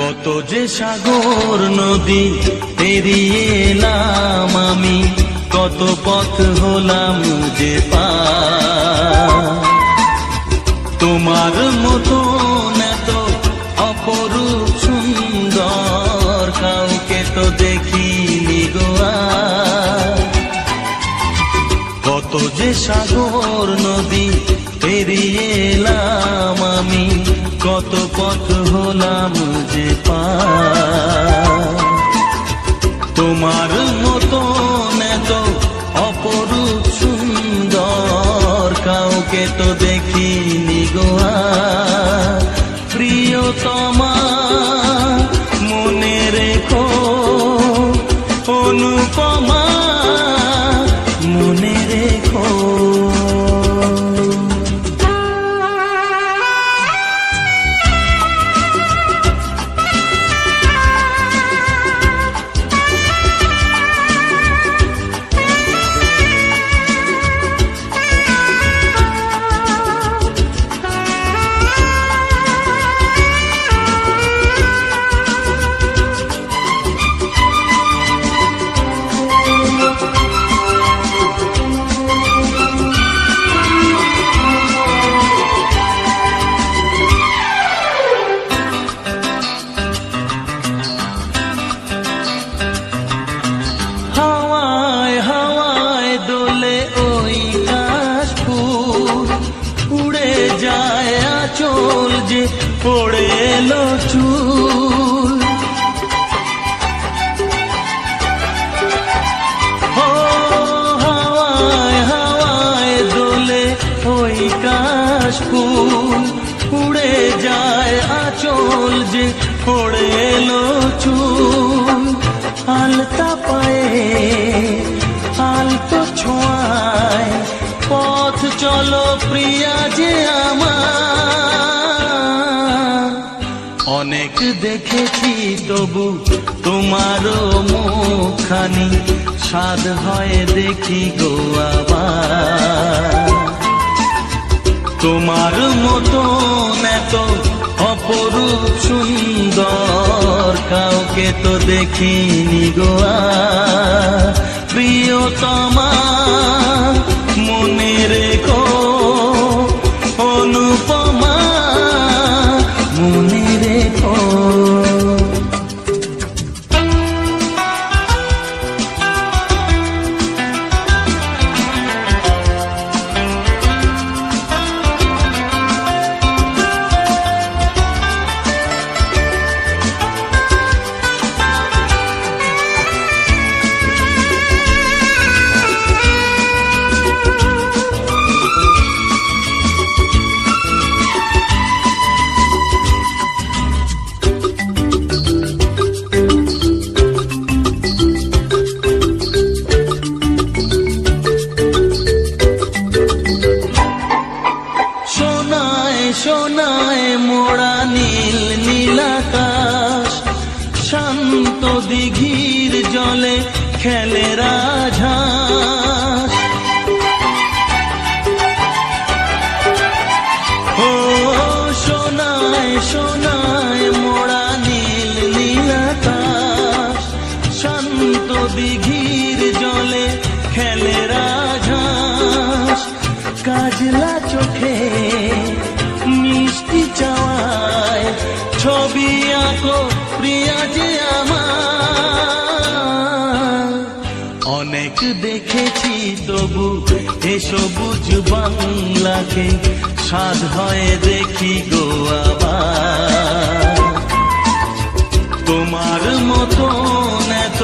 কত যে সাগর নদী পেরিয়ে এলাম আমি, কত পথ হলাম যে পার। তোমার মতো এত অপরূপ সুন্দর কাউকে তো দেখিনি গো আর। কত যে সাগর নদী পেরিয়ে এলাম আমি, কত পথ হলাম যে পার। তোমার মতো এত অপরূপ সুন্দর কাউকে তো দেখিনি গো আর। প্রিয়তমা মনে রেখো, অনুপমা মনে রেখো। চল যে পড়ে এলো চুল, হাওয়ায় হাওয়ায় দোলে ওই কাশফুল। উড়ে যায় আঁচল যে পড়ে এলো চুল। আলতা পায়ে আলতো ছোঁয়ায় পথ চলো প্রিয়া যে আমার। অনেক দেখেছি তবু তোমারও মুখখানি, স্বাদ হয় দেখি গো আবার। তোমার মতো এত অপরূপ সুন্দর কাউকে তো দেখিনি গো আর। প্রিয়তমা মনে রেখো, অনুপমা মনে রেখো। সোনায় মোড়া নীল নীলাকাশ, শান্ত দিঘির জলে খেলে রাজহাঁস। ও সোনায় সোনায় মোড়া নীল নীলাকাশ, শান্ত দিঘির জলে খেলে রাজহাঁস। কাজলা চোখে মিষ্টি চাওয়ায় ছবি আঁকো প্রিয়া যে আমার। অনেক দেখেছি তবু এ সবুজ বাংলাকে, স্বাদ হয় দেখি গো আবার। তোমার মতো এত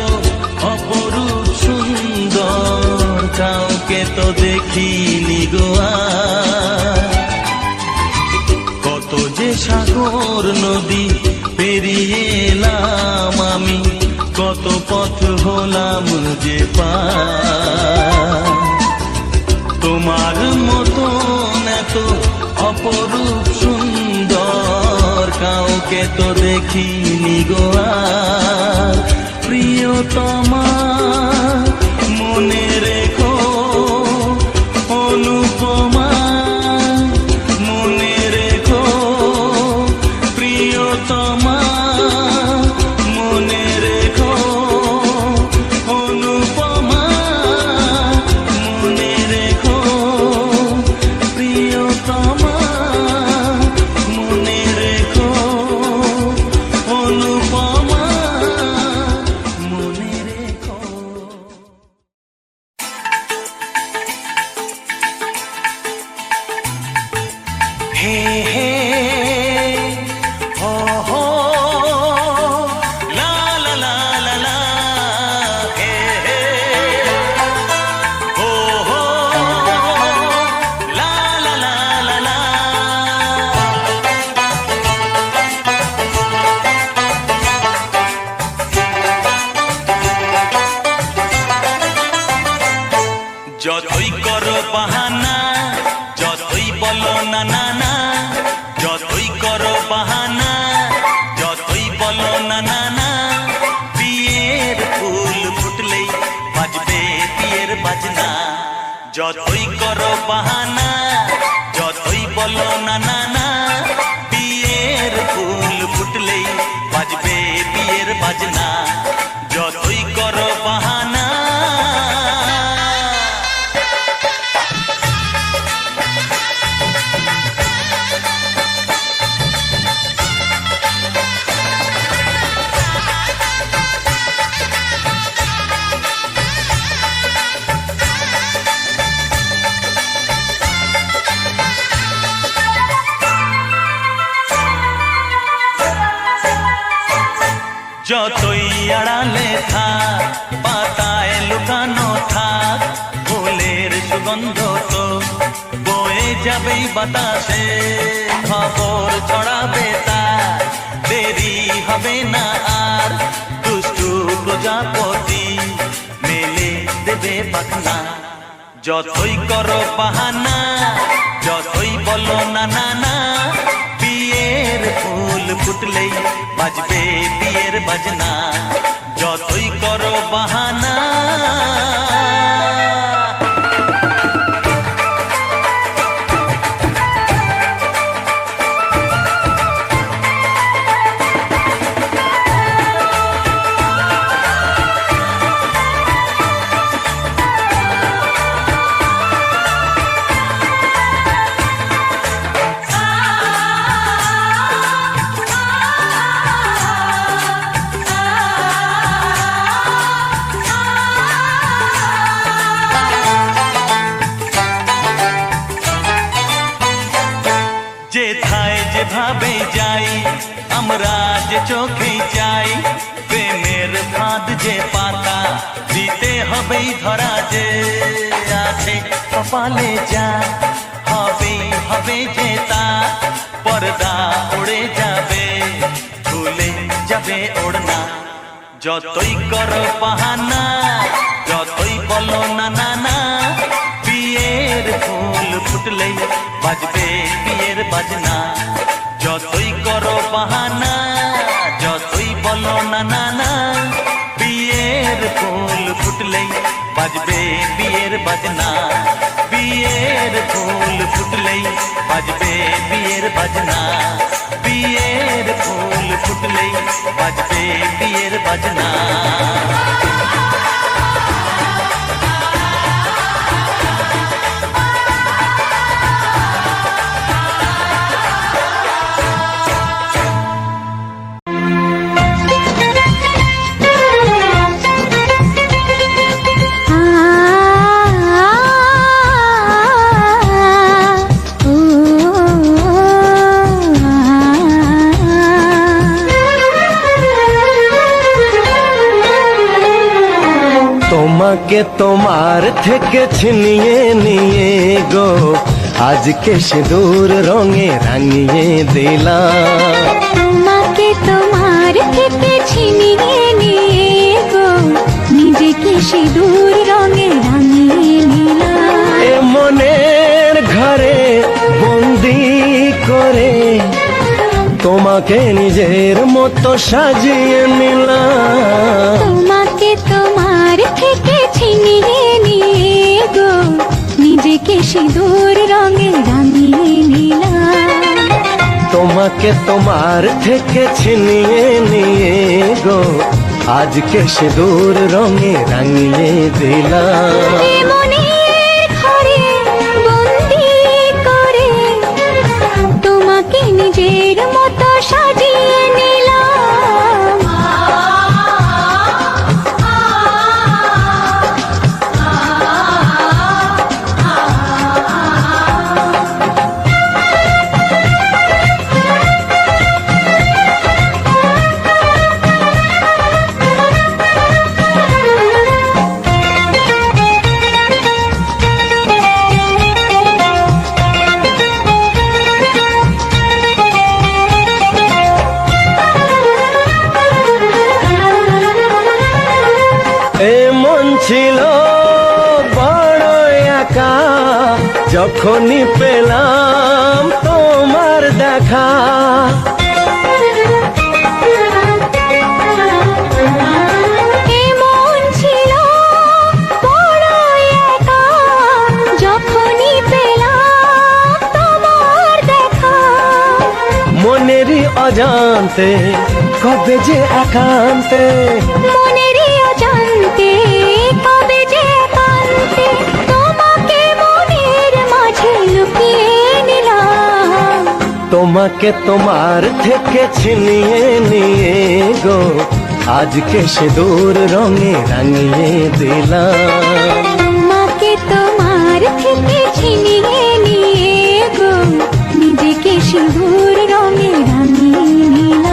অপরূপ সুন্দর কাউকে তো দেখিনি গো আর। কত যে সাগর নদী পেরিয়ে এলাম আমি, কত পথ হলাম যে পার। তোমার মতো এত অপরূপ সুন্দর কাউকে তো দেখিনি গো আর। প্রিয়তমা মনে রেখো, অনুপমা মনে রেখো। প্রিয়তমা যতই করো বাহানা, যতই বলো না না না, বিয়ের ফুল ফুটলেই বাজবে বিয়ের বাজনা। যতই করো বাহানা, যতই আড়ালে থাক, পাতায় লুকানো থাক, ফুলের সুগন্ধ তো বয়ে যাবেই বাতাসে। খবর ছড়াবে তার, দেরি হবে না আর, দুষ্টু প্রজাপতি মেলে দেবে পাখনা। যতই করো বাহানা, যতই বলো না না না, বিয়ের ফুল ফুটলেই বাজবে বিয়ের বাজনা। যতই করো বাহানা, যেথায় যেভাবে যাই আমরা যে চোখেই যাই, প্রেমের ফাঁদ যে পাতা দিতে হবেই ধরা। যে আছে কপালে যা হবেই হবে যে তা, পর্দা উড়ে যাবে ভুলে যাবে ওড়না। যতই করো বাহানা, যতই বলো না না না, বিয়ের ফুল ফুটলেই বাজবে বিয়ের বাজনা। যতই করো বাহানা, যতই বলো না না না, বিয়ের ফুল ফুটলেই বাজবে বিয়ের বাজনা। বিয়ের ফুল ফুটলেই বাজবে বিয়ের বাজনা। বিয়ের ফুল ফুটলেই বাজবে বিয়ের বাজনা। তোমাকে তোমার থেকে ছিনিয়ে নিয়ে গো, আজকে সিঁদুর রঙে রাঙিয়ে দিলাম। তোমাকে তোমার থেকে ছিনিয়ে নিয়ে গো, নিজেকে সিঁদুর রঙে রাঙিয়ে নিলাম। এ মনের ঘরে বন্দি করে তোমাকে নিজের মতো সাজিয়ে নিলাম। তোমাকে তোমার থেকে ছিনিয়ে নিয়ে গো, নিজেকে সিঁদুর রঙে রাঙিয়ে নিলাম। তোমাকে তোমার থেকে ছিনিয়ে নিয়ে গো, আজকে সিঁদুর রঙে রাঙিয়ে দিলাম। এ মনের ঘরে বন্দি করে তোমাকে নিজের মতো সাজিয়ে নিলাম। ছিল বড় একা, যখনই পেলাম তোমার দেখা। এমন ছিল বড় একা, অজান্তে কবে যে একান্তে মনেরই অজান্তে কবে যে একান্তে তোমাকে মনের মাঝে লুকিয়ে নিলাম। তোমাকে তোমার থেকে ছিনিয়ে নিয়ে গো আজকে সিঁদুর রঙে রাঙিয়ে দিলাম। তোমাকে তোমার থেকে ছিনিয়ে নিয়ে গো নিজেকে সিঁদুর রঙে রাঙিয়ে নিলাম।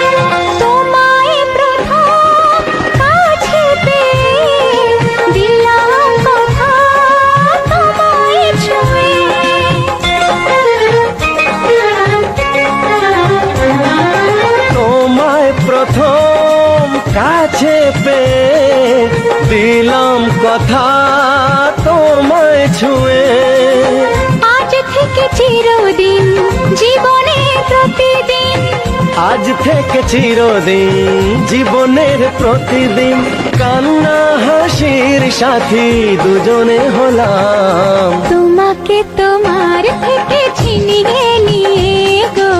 তোমায় প্রথম কাছে পেয়ে দিলাম কথা তোমায় ছুঁয়ে। তোমায় প্রথম কাছে পেয়ে দিলাম কথা তোমায় ছুঁয়ে। আজ থেকে চিরদিন জীবনে প্রতিদিন আজ থেকে চিরদিন জীবনের প্রতিদিন কান্না হাসির সাথী দুজনে হলাম। তোমাকে তোমার থেকে ছিনিয়ে নিয়ে গো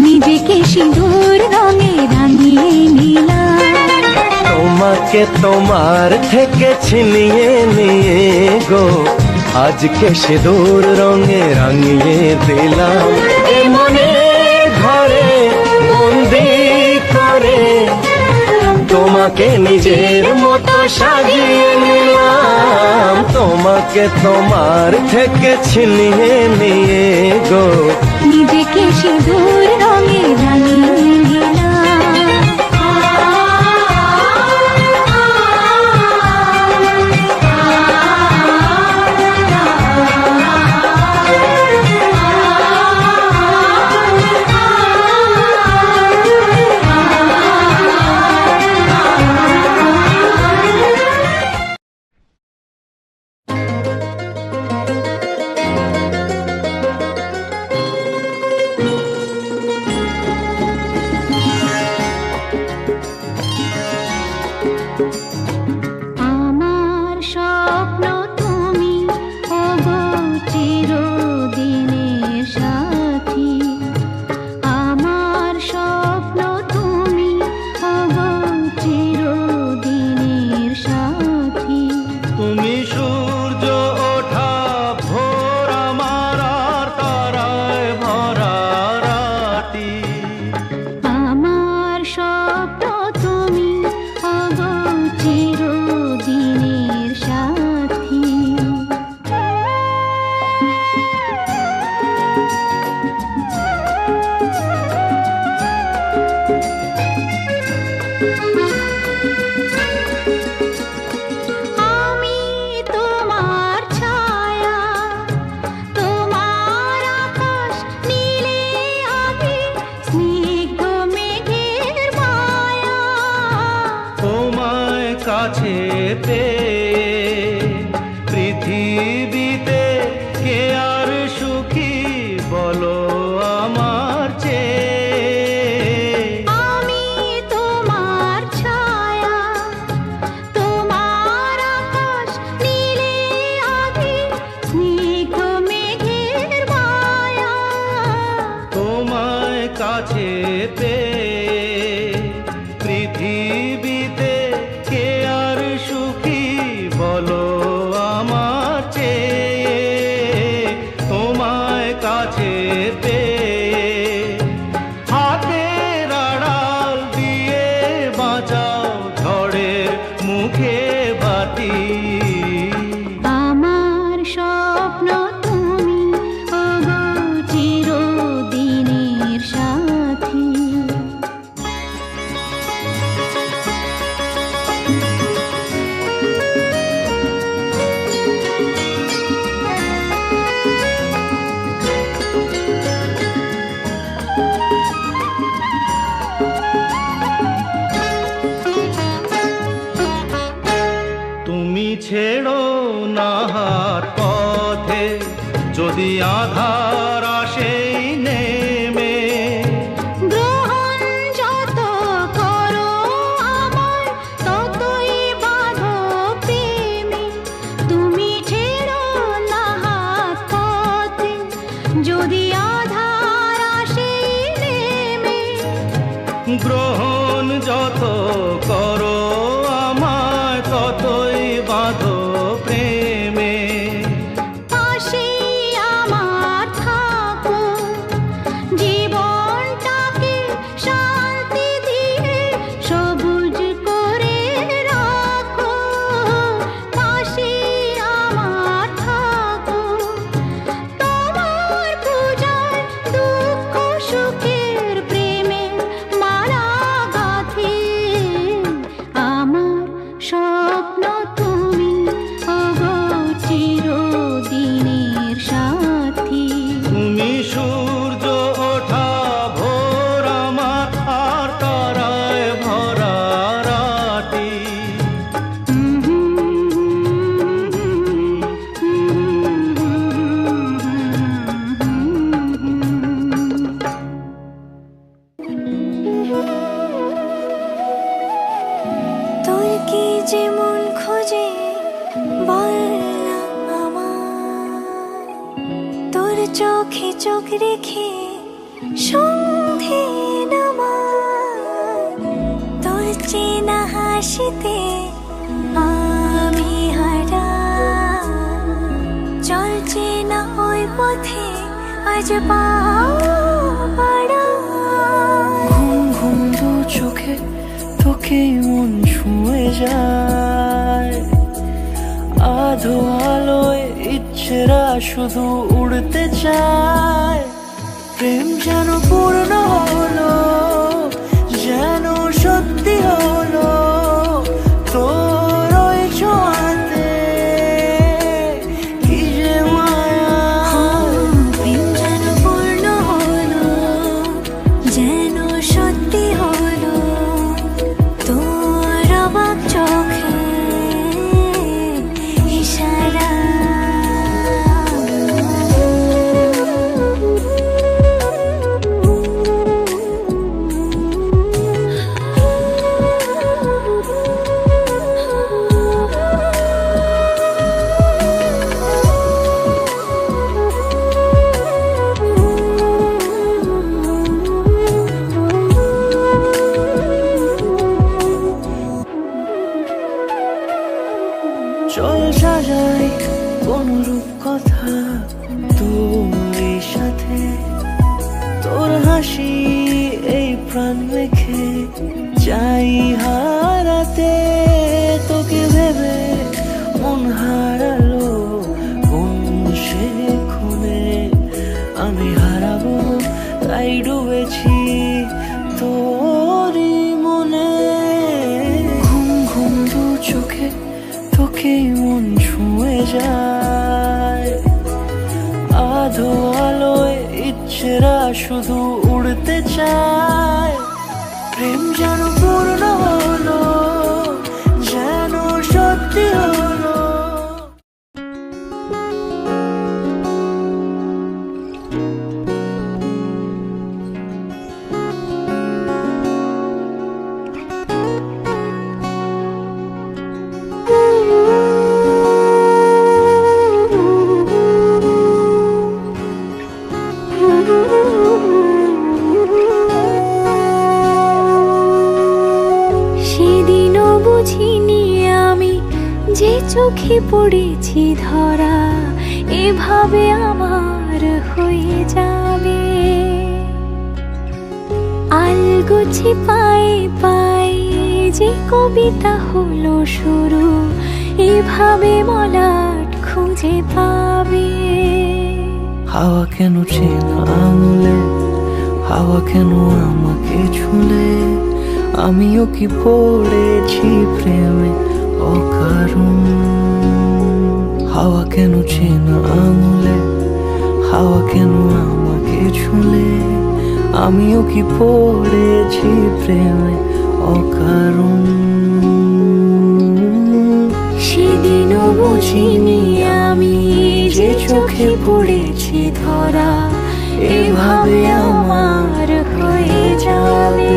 নিজেকে সিঁদুর রঙে রাঙিয়ে নিলাম। তোমাকে তোমার থেকে ছিনিয়ে নিয়ে গো আজকে সিঁদুর রঙে রাঙিয়ে দিলাম। এ মনে ঘরে বন্দি করে তোমাকে নিজের মতো সাজিয়ে নিলাম। তোমাকে তোমার থেকে ছিনিয়ে নিয়ে গো নিজেকে সিঁদুর রঙে রাঙিয়ে আমার স্বপ্ন তুমি ওগো চিরদিনের সাথী। আমার স্বপ্ন তুমি ওগো চিরদিনের সাথী। তুমি সূর্য ওঠা ভোর আমার আর তারায় ভরা রাতি। আমার স্বপ্ন তুমি ওগো চিরদিনের সাথী। আমি তোমার ছায়া, তোমার আকাশ নীলে আভি, স্নিগ্ধ মেঘের মায়া। তোমায় কাছে পেয়ে পৃথিবীতে কে আর সুখী বলো আমার চেয়ে। আমি তোমার ছায়া, তোমার আকাশ নীলে আভি, স্নিগ্ধ মেঘের মায়া। তোমায় কাছে পেয়ে পৃথিবীতে কে আর সুখী বলো আমার চেয়ে। আধার আসেই নেমে। গ্রহণ যত করো আমার ততই বাঁধো প্রেমে। তুমি ছেড়ো না হাত পথে যদি আধার আসেই নেমে। গ্রহণ যত করো আমায় ততই বাঁধো প্রেমে। পাশে আমার থাকো জীবনটাকে শান্তি দিয়ে সবুজ করে রাখো। পাশে আমার থাকো তোমার পূজায় দুঃখ সুখের প্রেমে মালা গাঁথি। আমার স্বপ্ন তুমি ওগো চিরদিনের সাথী। তুমি সূর্য ওঠা ভোর আমার আর তারায় ভরা রাতি। তোর কি যে মন খোঁজে বল না আমার। তোর চোখে চোখ রেখে সন্ধে নামার। তোর চেনা হাসিতে আমি হারা। চল চেনা ওই পথে আজ পাড়া। ঘুম ঘুম দু চোখে তোকে মন ছুঁয়ে যায়। আধো আলোয় ইচ্ছেরা শুধু উড়তে চায়। প্রেম যেন পূর্ণ হলো, যেন সত্যি হলো তোর ওই ছোঁয়াতে। কি যে মায়া, প্রেম যেন পূর্ণ হলো, যেন সত্যি হলো তোর অবাক চোখে ইশারা। চল সাজাই কোন রূপ কথা তোর সাথে। তোর হাসি এই প্রাণ মেখে চাই হারাতে। তোকে ভেবে মন হারালো কোন সে খুনে। আমি হারাবো তাই ডুবেছি তোরই মনে। ঘুম ঘুম দু চোখে তোকে মন ছুঁয়ে যায়। আধো আলোয় ইচ্ছেরা শুধু উড়তে চায়। প্রেম যেন পূর্ণ হলো, যেন সত্যি হলো। সেদিনও বুঝিনি আমি যে চোখে পড়েছি ধরা এভাবে আমার হয়ে যাবে। আলগোছে পায়ে পায়ে যে কবিতা হলো শুরু এভাবে মলাট খুঁজে পাবে। হাওয়া কেন চেনা আঙুলে, হাওয়া কেন আমাকে ছুলে। আমিও কি পড়েছি প্রেমে অকারণ। হাওয়া কেন চেনা আঙুলে, হাওয়া কেন আমাকে ছুলে। আমিও কি পড়েছি প্রেমে অকারণ। সেদিনও বুঝিনি আমি যে চোখে এসে পড়েছি ধরা, এভাবে আমার হয়ে যাবে।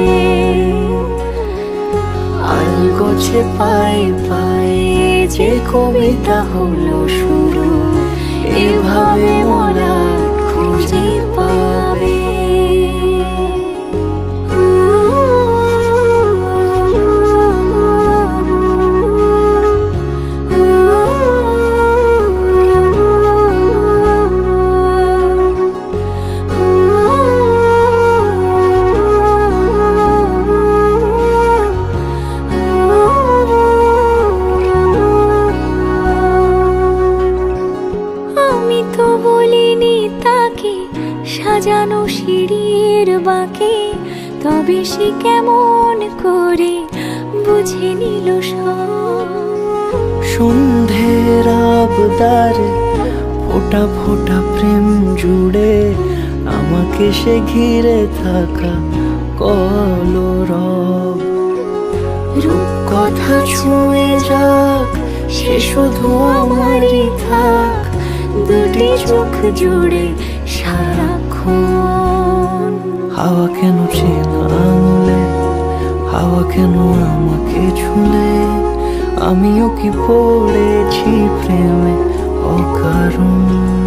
আলগোছে পায়ে পায়ে যে কবিতা হলো শুরু, এভাবে মোরা খুঁজে পাবে। আমি তো বলিনি তাকে সাজানো সিঁড়ির বাঁকে, তবে সে কেমন করে বুঝে নিল সব। সন্ধ্যের আবদারে ফোঁটা ফোঁটা প্রেম জুড়ে আমাকে সে ঘিরে থাকা কলরব। রূপ কথা ছুঁয়ে যাক, সে শুধু আমারই থাক, দুটি চোখ জুড়ে সারাক্ষণ। হাওয়া কেন চেনা আঙুলে, হাওয়া কেন আমাকে ছুলে, আমিও কি পড়েছি প্রেমে অকারণ।